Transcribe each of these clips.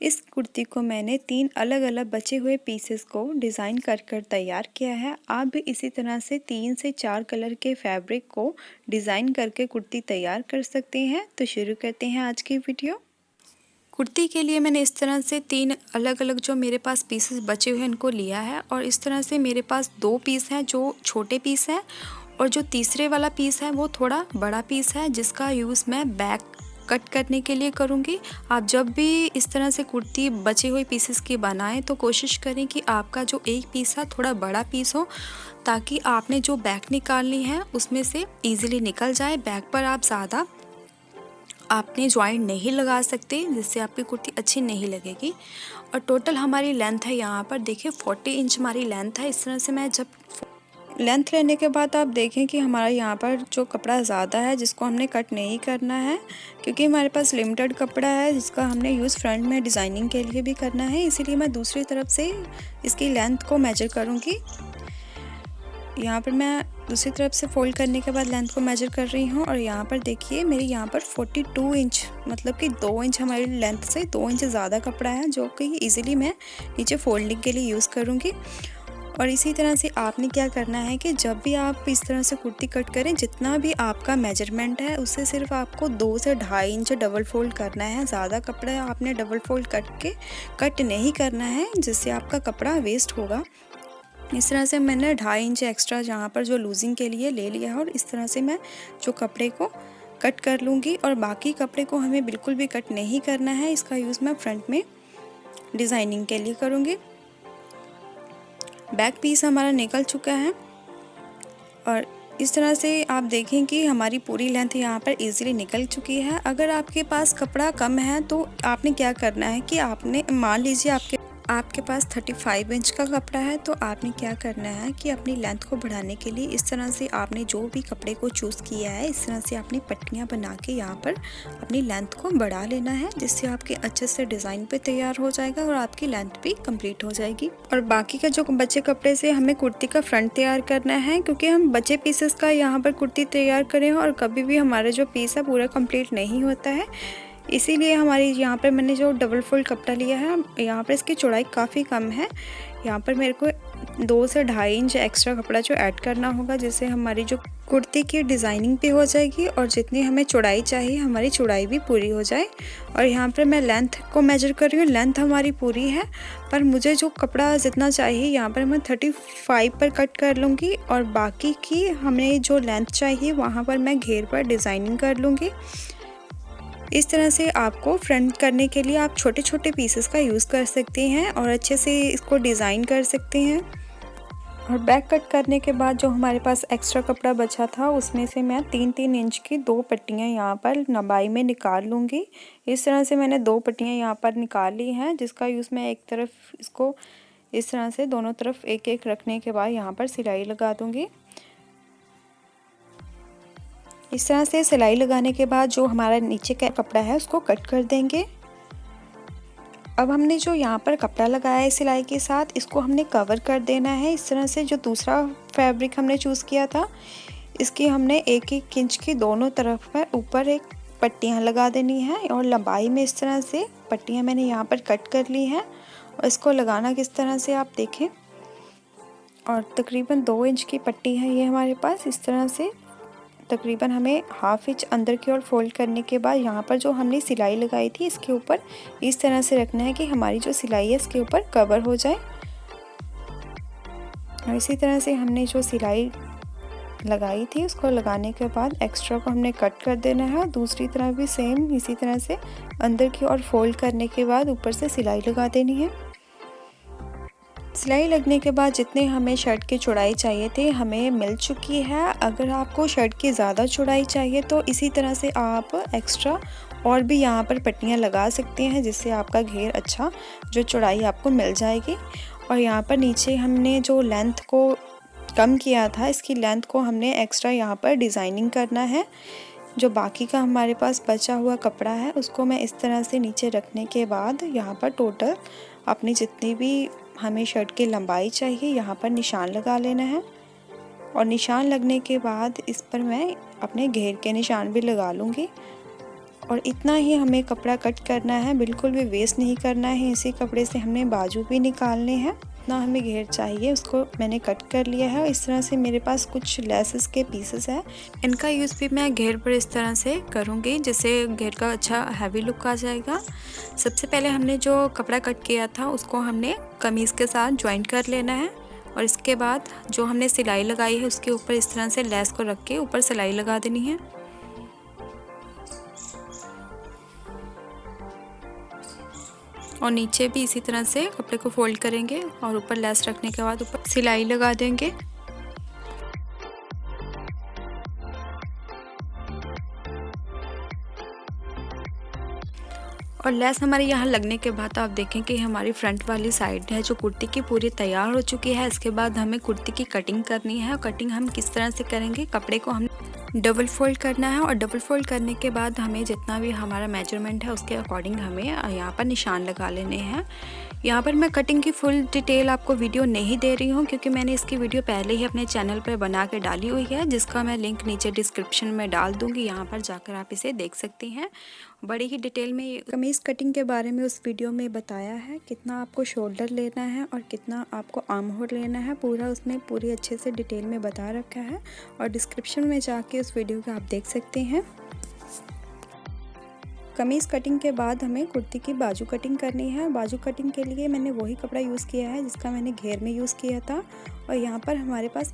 इस कुर्ती को मैंने 3 अलग अलग बचे हुए पीसेस को डिज़ाइन कर कर तैयार किया है। आप भी इसी तरह से 3 से 4 कलर के फैब्रिक को डिज़ाइन करके कुर्ती तैयार कर सकते हैं। तो शुरू करते हैं आज की वीडियो। कुर्ती के लिए मैंने इस तरह से 3 अलग अलग जो मेरे पास पीसेस बचे हुए हैं इनको लिया है, और इस तरह से मेरे पास 2 पीस हैं जो छोटे पीस हैं, और जो तीसरे वाला पीस है वो थोड़ा बड़ा पीस है जिसका यूज़ मैं बैक कट करने के लिए करूँगी। आप जब भी इस तरह से कुर्ती बचे हुए पीसेस की बनाएं तो कोशिश करें कि आपका जो एक पीस है थोड़ा बड़ा पीस हो, ताकि आपने जो बैक निकालनी है उसमें से ईज़िली निकल जाए। बैक पर आप ज़्यादा आपने जॉइंट नहीं लगा सकते, जिससे आपकी कुर्ती अच्छी नहीं लगेगी। और टोटल हमारी लेंथ है यहाँ पर देखिए 40 इंच हमारी लेंथ है। इस तरह से मैं जब लेंथ लेने के बाद आप देखें कि हमारा यहाँ पर जो कपड़ा ज़्यादा है जिसको हमने कट नहीं करना है, क्योंकि हमारे पास लिमिटेड कपड़ा है जिसका हमने यूज़ फ्रंट में डिज़ाइनिंग के लिए भी करना है, इसीलिए मैं दूसरी तरफ से इसकी लेंथ को मेजर करूँगी। यहाँ पर मैं दूसरी तरफ से फोल्ड करने के बाद लेंथ को मेजर कर रही हूँ, और यहाँ पर देखिए मेरी यहाँ पर 42 इंच मतलब कि 2 इंच हमारी लेंथ से 2 इंच ज़्यादा कपड़ा है, जो कि इजीली मैं नीचे फोल्डिंग के लिए यूज़ करूँगी। और इसी तरह से आपने क्या करना है कि जब भी आप इस तरह से कुर्ती कट करें, जितना भी आपका मेजरमेंट है उससे सिर्फ आपको 2 से 2.5 इंच डबल फोल्ड करना है। ज़्यादा कपड़ा आपने डबल फोल्ड करके कट नहीं करना है, जिससे आपका कपड़ा वेस्ट होगा। इस तरह से मैंने 2.5 इंच एक्स्ट्रा यहाँ पर जो लूजिंग के लिए ले लिया है, और इस तरह से मैं जो कपड़े को कट कर लूँगी। और बाकी कपड़े को हमें बिल्कुल भी कट नहीं करना है, इसका यूज़ मैं फ्रंट में डिज़ाइनिंग के लिए करूँगी। बैक पीस हमारा निकल चुका है, और इस तरह से आप देखें कि हमारी पूरी लेंथ यहाँ पर इजीली निकल चुकी है। अगर आपके पास कपड़ा कम है तो आपने क्या करना है कि आपने मान लीजिए आपके पास 35 इंच का कपड़ा है, तो आपने क्या करना है कि अपनी लेंथ को बढ़ाने के लिए इस तरह से आपने जो भी कपड़े को चूज़ किया है इस तरह से आपने पट्टियाँ बना के यहाँ पर अपनी लेंथ को बढ़ा लेना है, जिससे आपके अच्छे से डिज़ाइन पे तैयार हो जाएगा और आपकी लेंथ भी कंप्लीट हो जाएगी। और बाकी का जो बचे कपड़े से हमें कुर्ती का फ्रंट तैयार करना है, क्योंकि हम बचे पीसेस का यहाँ पर कुर्ती तैयार करें और कभी भी हमारा जो पीस है पूरा कंप्लीट नहीं होता है। इसीलिए हमारी यहाँ पर मैंने जो डबल फोल्ड कपड़ा लिया है, यहाँ पर इसकी चौड़ाई काफ़ी कम है। यहाँ पर मेरे को 2 से 2.5 इंच एक्स्ट्रा कपड़ा जो ऐड करना होगा, जिससे हमारी जो कुर्ती की डिज़ाइनिंग भी हो जाएगी और जितनी हमें चौड़ाई चाहिए हमारी चौड़ाई भी पूरी हो जाए। और यहाँ पर मैं लेंथ को मेजर कर रही हूँ। लेंथ हमारी पूरी है, पर मुझे जो कपड़ा जितना चाहिए यहाँ पर मैं 35 पर कट कर लूँगी, और बाकी की हमें जो लेंथ चाहिए वहाँ पर मैं घेर पर डिज़ाइनिंग कर लूँगी। इस तरह से आपको फ्रंट करने के लिए आप छोटे छोटे पीसेस का यूज़ कर सकते हैं और अच्छे से इसको डिज़ाइन कर सकते हैं। और बैक कट करने के बाद जो हमारे पास एक्स्ट्रा कपड़ा बचा था उसमें से मैं 3-3 इंच की 2 पट्टियाँ यहाँ पर लंबाई में निकाल लूँगी। इस तरह से मैंने 2 पट्टियाँ यहाँ पर निकाल ली हैं, जिसका यूज़ मैं एक तरफ इसको इस तरह से दोनों तरफ एक एक रखने के बाद यहाँ पर सिलाई लगा दूँगी। इस तरह से सिलाई लगाने के बाद जो हमारा नीचे का कपड़ा है उसको कट कर देंगे। अब हमने जो यहाँ पर कपड़ा लगाया है सिलाई के साथ, इसको हमने कवर कर देना है। इस तरह से जो दूसरा फैब्रिक हमने चूज़ किया था, इसकी हमने 1-1 इंच की दोनों तरफ पर ऊपर एक पट्टियाँ लगा देनी है, और लंबाई में इस तरह से पट्टियाँ मैंने यहाँ पर कट कर ली हैं। और इसको लगाना किस तरह से आप देखें, और तकरीबन 2 इंच की पट्टी है ये हमारे पास। इस तरह से तकरीबन हमें 1/2 इंच अंदर की ओर फोल्ड करने के बाद यहाँ पर जो हमने सिलाई लगाई थी इसके ऊपर इस तरह से रखना है कि हमारी जो सिलाई है इसके ऊपर कवर हो जाए। और इसी तरह से हमने जो सिलाई लगाई थी उसको लगाने के बाद एक्स्ट्रा को हमने कट कर देना है, और दूसरी तरफ भी सेम इसी तरह से अंदर की ओर फोल्ड करने के बाद ऊपर से सिलाई लगा देनी है। सिलाई लगने के बाद जितने हमें शर्ट की चौड़ाई चाहिए थे हमें मिल चुकी है। अगर आपको शर्ट की ज़्यादा चौड़ाई चाहिए तो इसी तरह से आप एक्स्ट्रा और भी यहाँ पर पट्टियाँ लगा सकते हैं, जिससे आपका घेर अच्छा जो चौड़ाई आपको मिल जाएगी। और यहाँ पर नीचे हमने जो लेंथ को कम किया था, इसकी लेंथ को हमने एक्स्ट्रा यहाँ पर डिज़ाइनिंग करना है। जो बाकी का हमारे पास बचा हुआ कपड़ा है उसको मैं इस तरह से नीचे रखने के बाद यहाँ पर टोटल अपनी जितनी भी हमें शर्ट की लंबाई चाहिए यहाँ पर निशान लगा लेना है। और निशान लगने के बाद इस पर मैं अपने घेर के निशान भी लगा लूँगी। और इतना ही हमें कपड़ा कट करना है, बिल्कुल भी वेस्ट नहीं करना है। इसी कपड़े से हमने बाजू भी निकालने हैं। इतना हमें घेर चाहिए उसको मैंने कट कर लिया है। इस तरह से मेरे पास कुछ लेसेस के पीसेस है, इनका यूज़ भी मैं घेर पर इस तरह से करूँगी जिससे घेर का अच्छा हैवी लुक आ जाएगा। सबसे पहले हमने जो कपड़ा कट किया था उसको हमने कमीज़ के साथ ज्वाइंट कर लेना है और इसके बाद जो हमने सिलाई लगाई है उसके ऊपर इस तरह से लेस को रख के ऊपर सिलाई लगा देनी है। और नीचे भी इसी तरह से कपड़े को फोल्ड करेंगे और ऊपर लेस रखने के बाद ऊपर सिलाई लगा देंगे। और लेस हमारे यहाँ लगने के बाद आप देखें कि हमारी फ्रंट वाली साइड है जो कुर्ती की पूरी तैयार हो चुकी है। इसके बाद हमें कुर्ती की कटिंग करनी है। कटिंग हम किस तरह से करेंगे, कपड़े को हम डबल फोल्ड करना है और डबल फोल्ड करने के बाद हमें जितना भी हमारा मेजरमेंट है उसके अकॉर्डिंग हमें यहाँ पर निशान लगा लेने हैं। यहाँ पर मैं कटिंग की फुल डिटेल आपको वीडियो नहीं दे रही हूँ क्योंकि मैंने इसकी वीडियो पहले ही अपने चैनल पर बना के डाली हुई है, जिसका मैं लिंक नीचे डिस्क्रिप्शन में डाल दूँगी। यहाँ पर जाकर आप इसे देख सकती हैं। बड़ी ही डिटेल में कमीज़ कटिंग के बारे में उस वीडियो में बताया है, कितना आपको शोल्डर लेना है और कितना आपको आर्म होल लेना है, पूरा उसमें पूरी अच्छे से डिटेल में बता रखा है और डिस्क्रिप्शन में जाके उस वीडियो को आप देख सकते हैं। कमीज़ कटिंग के बाद हमें कुर्ती की बाजू कटिंग करनी है। बाजू कटिंग के लिए मैंने वही कपड़ा यूज़ किया है जिसका मैंने घेर में यूज़ किया था और यहाँ पर हमारे पास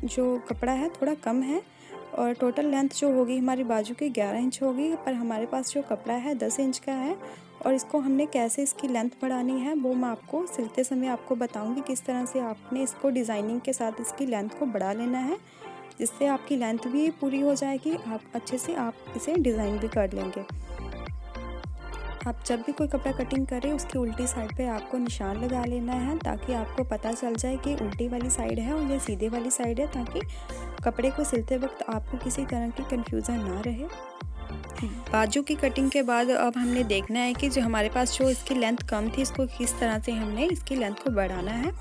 जो कपड़ा है थोड़ा कम है और टोटल लेंथ जो होगी हमारी बाजू की 11 इंच होगी, पर हमारे पास जो कपड़ा है 10 इंच का है। और इसको हमने कैसे इसकी लेंथ बढ़ानी है वो मैं आपको सिलते समय आपको बताऊंगी, किस तरह से आपने इसको डिज़ाइनिंग के साथ इसकी लेंथ को बढ़ा लेना है, जिससे आपकी लेंथ भी पूरी हो जाएगी, आप अच्छे से आप इसे डिज़ाइन भी कर लेंगे। आप जब भी कोई कपड़ा कटिंग करें उसकी उल्टी साइड पे आपको निशान लगा लेना है ताकि आपको पता चल जाए कि उल्टी वाली साइड है और ये सीधे वाली साइड है, ताकि कपड़े को सिलते वक्त आपको किसी तरह की कन्फ्यूज़न ना रहे। बाजू की कटिंग के बाद अब हमने देखना है कि जो हमारे पास जो इसकी लेंथ कम थी इसको किस तरह से हमने इसकी लेंथ को बढ़ाना है।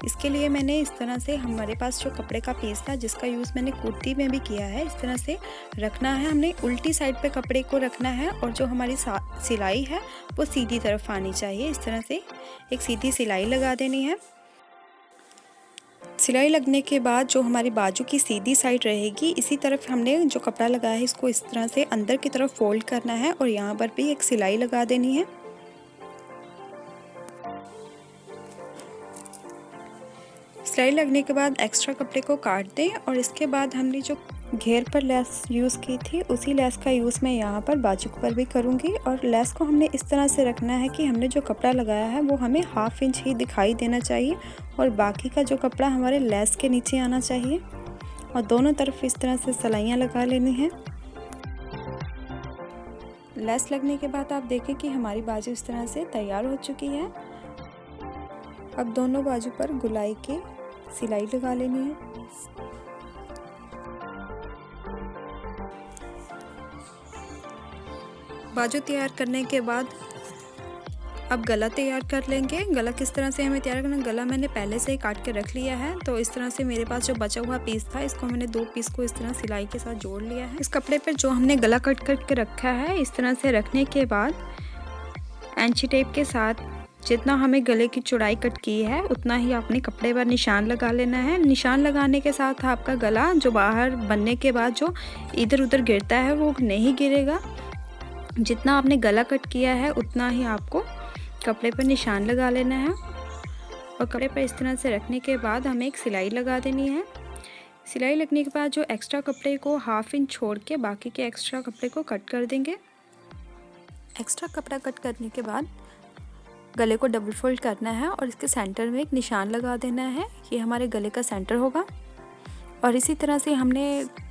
इसके लिए मैंने इस तरह से हमारे पास जो कपड़े का पीस था जिसका यूज़ मैंने कुर्ती में भी किया है, इस तरह से रखना है। हमने उल्टी साइड पे कपड़े को रखना है और जो हमारी सिलाई है वो सीधी तरफ आनी चाहिए। इस तरह से एक सीधी सिलाई लगा देनी है। सिलाई लगने के बाद जो हमारी बाजू की सीधी साइड रहेगी इसी तरफ हमने जो कपड़ा लगाया है इसको इस तरह से अंदर की तरफ फोल्ड करना है और यहाँ पर भी एक सिलाई लगा देनी है। सिलाई लगने के बाद एक्स्ट्रा कपड़े को काट दें और इसके बाद हमने जो घेर पर लेस यूज़ की थी उसी लेस का यूज़ मैं यहाँ पर बाजू पर भी करूँगी। और लेस को हमने इस तरह से रखना है कि हमने जो कपड़ा लगाया है वो हमें 1/2 इंच ही दिखाई देना चाहिए और बाकी का जो कपड़ा हमारे लेस के नीचे आना चाहिए। और दोनों तरफ इस तरह से सिलाइयाँ लगा लेनी हैं। लेस लगने के बाद आप देखें कि हमारी बाजू इस तरह से तैयार हो चुकी है। अब दोनों बाजू पर गुलाई के सिलाई लगा लेनी है। बाजू तैयार करने के बाद अब गला तैयार कर लेंगे। गला किस तरह से हमें तैयार करना, गला मैंने पहले से ही काट के रख लिया है। तो इस तरह से मेरे पास जो बचा हुआ पीस था इसको मैंने 2 पीस को इस तरह सिलाई के साथ जोड़ लिया है। इस कपड़े पर जो हमने गला कट करके रखा है इस तरह से रखने के बाद एंची टेप के साथ जितना हमें गले की चौड़ाई कट की है उतना ही आपने कपड़े पर निशान लगा लेना है। निशान लगाने के साथ आपका गला जो बाहर बनने के बाद जो इधर उधर गिरता है वो नहीं गिरेगा। जितना आपने गला कट किया है उतना ही आपको कपड़े पर निशान लगा लेना है। और कपड़े पर इस तरह से रखने के बाद हमें एक सिलाई लगा देनी है। सिलाई लगने के बाद जो एक्स्ट्रा कपड़े को 1/2 इंच छोड़ के बाकी के एक्स्ट्रा कपड़े को कट कर देंगे। एक्स्ट्रा कपड़ा कट करने के बाद गले को डबल फोल्ड करना है और इसके सेंटर में एक निशान लगा देना है। ये हमारे गले का सेंटर होगा। और इसी तरह से हमने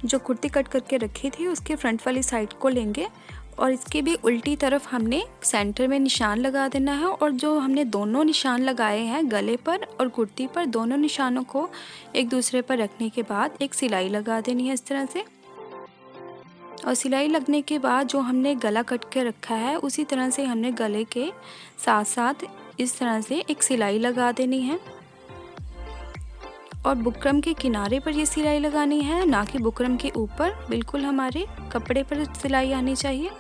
जो कुर्ती कट करके रखी थी उसके फ्रंट वाली साइड को लेंगे और इसके भी उल्टी तरफ हमने सेंटर में निशान लगा देना है। और जो हमने दोनों निशान लगाए हैं गले पर और कुर्ती पर, दोनों निशानों को एक दूसरे पर रखने के बाद एक सिलाई लगा देनी है इस तरह से। और सिलाई लगने के बाद जो हमने गला कट के रखा है उसी तरह से हमने गले के साथ साथ इस तरह से एक सिलाई लगा देनी है। और बुकरम के किनारे पर ये सिलाई लगानी है, ना कि बुकरम के ऊपर। बिल्कुल हमारे कपड़े पर सिलाई आनी चाहिए।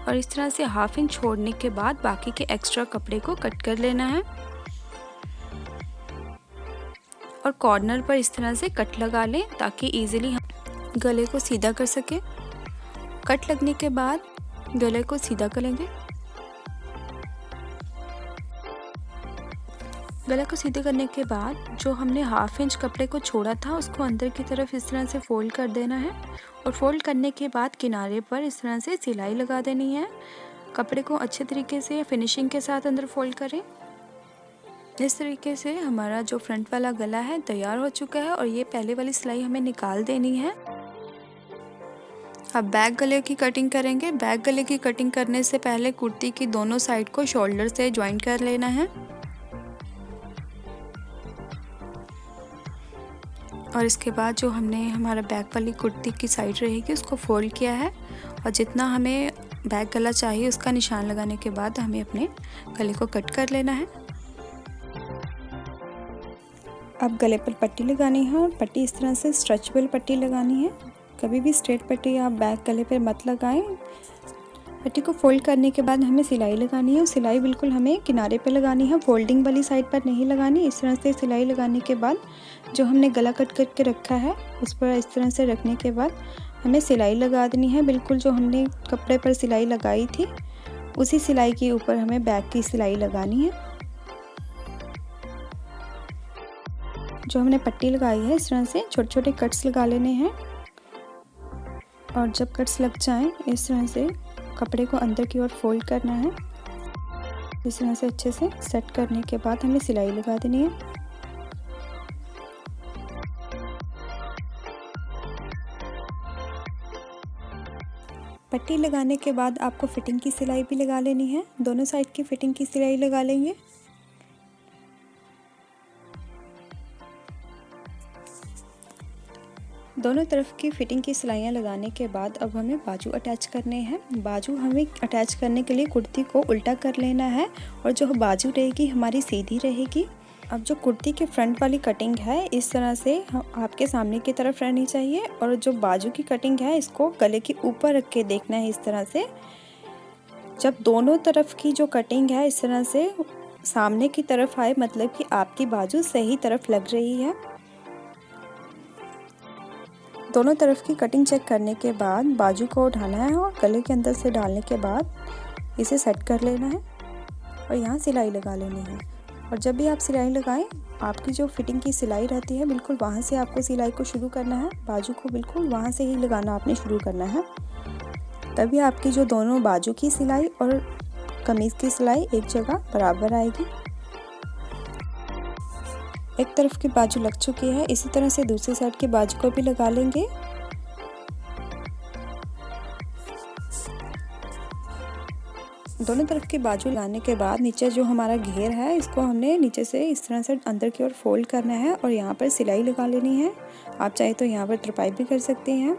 और इस तरह से 1/2 इंच छोड़ने के बाद बाकी के एक्स्ट्रा कपड़े को कट कर लेना है और कॉर्नर पर इस तरह से कट लगा लें ताकि इजीली हम गले को सीधा कर सके। कट लगने के बाद गले को सीधा करेंगे। गला को सीधे करने के बाद जो हमने 1/2 इंच कपड़े को छोड़ा था उसको अंदर की तरफ इस तरह से फोल्ड कर देना है और फोल्ड करने के बाद किनारे पर इस तरह से सिलाई लगा देनी है। कपड़े को अच्छे तरीके से फिनिशिंग के साथ अंदर फोल्ड करें। इस तरीके से हमारा जो फ्रंट वाला गला है तैयार हो चुका है और ये पहले वाली सिलाई हमें निकाल देनी है। अब बैक गले की कटिंग करेंगे। बैक गले की कटिंग करने से पहले कुर्ती की दोनों साइड को शोल्डर से ज्वाइंट कर लेना है और इसके बाद जो हमने हमारा बैक वाली कुर्ती की साइड रहेगी उसको फोल्ड किया है और जितना हमें बैक गला चाहिए उसका निशान लगाने के बाद हमें अपने गले को कट कर लेना है। अब गले पर पट्टी लगानी है और पट्टी इस तरह से स्ट्रेचेबल पट्टी लगानी है। कभी भी स्ट्रेट पट्टी आप बैक गले पर मत लगाएं। पट्टी को फोल्ड करने के बाद हमें सिलाई लगानी है और सिलाई बिल्कुल हमें किनारे पे लगानी है, फोल्डिंग वाली साइड पर नहीं लगानी। इस तरह से सिलाई लगाने के बाद जो हमने गला कट करके रखा है उस पर इस तरह से रखने के बाद हमें सिलाई लगा देनी है। बिल्कुल जो हमने कपड़े पर सिलाई लगाई थी उसी सिलाई के ऊपर हमें बैक की सिलाई लगानी है। जो हमने पट्टी लगाई है इस तरह से छोटे छोटे कट्स लगा लेने हैं और जब कट्स लग जाएं इस तरह से कपड़े को अंदर की ओर फोल्ड करना है। इस तरह से अच्छे से सेट करने के बाद हमें सिलाई लगा देनी है। पट्टी लगाने के बाद आपको फिटिंग की सिलाई भी लगा लेनी है। दोनों साइड की फिटिंग की सिलाई लगा लेंगे। दोनों तरफ की फिटिंग की सिलाइयाँ लगाने के बाद अब हमें बाजू अटैच करने हैं। बाजू हमें अटैच करने के लिए कुर्ती को उल्टा कर लेना है और जो बाजू रहेगी हमारी सीधी रहेगी। अब जो कुर्ती के फ्रंट वाली कटिंग है इस तरह से आपके सामने की तरफ रहनी चाहिए और जो बाजू की कटिंग है इसको गले के ऊपर रख के देखना है। इस तरह से जब दोनों तरफ की जो कटिंग है इस तरह से सामने की तरफ आए मतलब कि आपकी बाजू सही तरफ लग रही है। दोनों तरफ की कटिंग चेक करने के बाद बाजू को उठाना है और गले के अंदर से डालने के बाद इसे सेट कर लेना है और यहाँ सिलाई लगा लेनी है। और जब भी आप सिलाई लगाएं आपकी जो फिटिंग की सिलाई रहती है बिल्कुल वहाँ से आपको सिलाई को शुरू करना है। बाजू को बिल्कुल वहाँ से ही लगाना आपने शुरू करना है, तभी आपकी जो दोनों बाजू की सिलाई और कमीज़ की सिलाई एक जगह बराबर आएगी। एक तरफ की बाजू लग चुकी है, इसी तरह से दूसरी साइड की बाजू को भी लगा लेंगे। दोनों तरफ की बाजू लगाने के बाद नीचे जो हमारा घेर है इसको हमने नीचे से इस तरह से अंदर की ओर फोल्ड करना है और यहाँ पर सिलाई लगा लेनी है। आप चाहे तो यहाँ पर तुरपाई भी कर सकते हैं।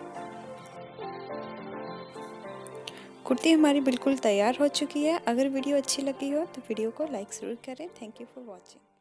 कुर्ती हमारी बिल्कुल तैयार हो चुकी है। अगर वीडियो अच्छी लगी हो तो वीडियो को लाइक ज़रूर करें। Thank you for watching.